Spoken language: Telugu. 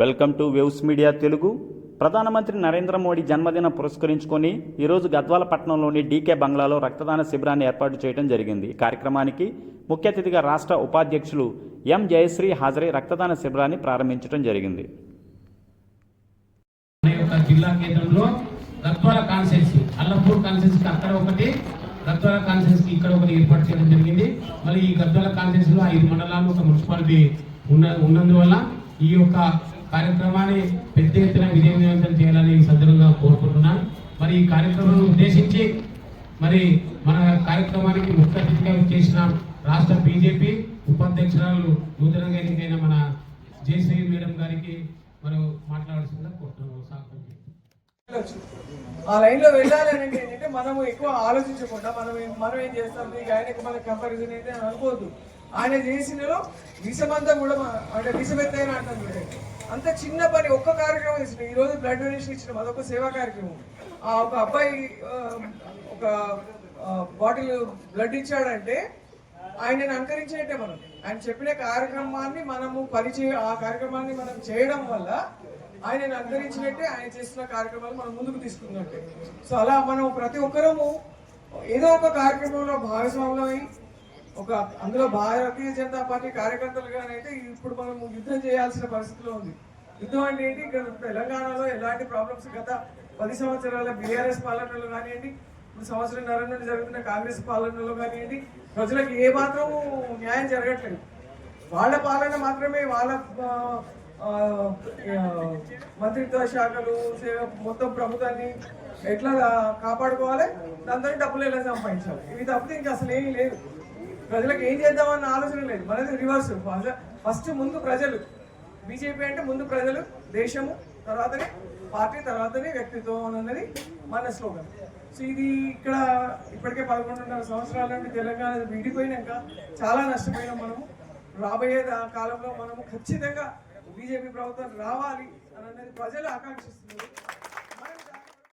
Welcome to waves media Telugu. ప్రధానమంత్రి నరేంద్ర మోడీ జన్మదిన పురస్కరించుకొని ఈరోజు గద్వాల పట్టణంలోని డీకే బంగ్లాలో రక్తదాన శిబిరాన్ని ఏర్పాటు చేయడం జరిగింది. ఈ కార్యక్రమానికి ముఖ్య అతిథిగా రాష్ట్ర ఉపాధ్యక్షులు ఎం జయశ్రీ హాజరై రక్తదాన శిబిరాన్ని ప్రారంభించడం జరిగింది. జిల్లా కేంద్రంలో గద్వాల కాన్స్టిట్యూన్సీ, అల్లపూర్ కాన్స్టిట్యూన్సీ అక్కడ ఒకటి, గద్వాల కాన్స్టిట్యూన్సీ ఇక్కడ ఒకటి ఏర్పాటు చేయడం జరిగింది. మళ్ళీ ఈ గద్వాల కాన్స్టిట్యూన్సీలో 5 మండలాలు ఒక మున్సిపాలిటీ ఉన్నందువల్ల ఈ యొక్క కార్యక్రమాన్ని పెద్ద ఎత్తున విజయవంతం చేయాలని సందర్భంగా కోరుకుంటున్నాను. మరి ఈ కార్యక్రమాన్ని ఉద్దేశించి మరి మన కార్యక్రమానికి ముఖ్య అతిథిగా చేసిన రాష్ట్ర బీజేపీ ఉపాధ్యక్షురాలు నూతనంగా ఎన్నికైన మన జయశ్రీ మేడం గారికి మనం మాట్లాడాల్సిందిగా కోరుతున్నాము. ఆ లైన్ లో వెళ్ళాలని ఏంటంటే మనము ఎక్కువ ఆలోచించకుండా మనం ఏం చేస్తాం, ఆయనకు మన కంపారిజన్ అయితే అనుకోవద్దు. ఆయన చేసినలో విషమంతా కూడా అంటే విషమెత్తైన అంటాం. అంత చిన్న పని ఒక్క కార్యక్రమం ఇచ్చిన, ఈ రోజు బ్లడ్ డొనేషన్ ఇచ్చినాం, అదొక సేవా కార్యక్రమం. ఒక అబ్బాయి ఒక బాటిల్ బ్లడ్ ఇచ్చాడంటే ఆయనను అనుకరించినట్టే. ఆయన చెప్పిన కార్యక్రమాన్ని మనము ఆ కార్యక్రమాన్ని మనం చేయడం వల్ల ఆయనను అనుకరించినట్టే, ఆయన చేస్తున్న కార్యక్రమాలు మనం ముందుకు తీసుకున్నట్టే. సో అలా మనం ప్రతి ఒక్కరము ఏదో ఒక కార్యక్రమంలో భాగస్వాములమై అందులో భారతీయ జనతా పార్టీ కార్యకర్తలుగానైతే ఇప్పుడు మనం యుద్ధం చేయాల్సిన పరిస్థితిలో ఉంది. యుద్ధం అంటే ఏంటి, ఇక్కడ తెలంగాణలో ఎలాంటి ప్రాబ్లమ్స్ గత 10 సంవత్సరాల బీఆర్ఎస్ పాలనలో కానివ్వండి, ఇప్పుడు సంవత్సరంన్నర నుండి జరుగుతున్న కాంగ్రెస్ పాలనలో కానివ్వండి, ప్రజలకు ఏ మాత్రం న్యాయం జరగట్లేదు. వాళ్ళ పాలన మాత్రమే, వాళ్ళ మంత్రిత్వ శాఖలు మొత్తం ప్రభుత్వాన్ని ఎట్లా కాపాడుకోవాలి, దాంతో డబ్బులు ఎలా సంపాదించాలి, ఇవి తప్పితే ఇంకా అసలు ఏమీ లేదు. ప్రజలకు ఏం చేద్దామన్న ఆలోచన లేదు. మనది రివర్స్. ఫస్ట్ ముందు ప్రజలు, బీజేపీ అంటే ముందు ప్రజలు, దేశము, తర్వాతనే పార్టీ, తర్వాతనే వ్యక్తిత్వం అన్నది మన స్లోగన్. సో ఇది ఇక్కడ ఇప్పటికే 11.5 సంవత్సరాల నుండి తెలంగాణ విడిపోయినాక చాలా నష్టపోయినాం మనము. రాబోయే కాలంలో మనము ఖచ్చితంగా బీజేపీ ప్రభుత్వం రావాలి అన్నది ప్రజలు ఆకాంక్షిస్తున్నారు.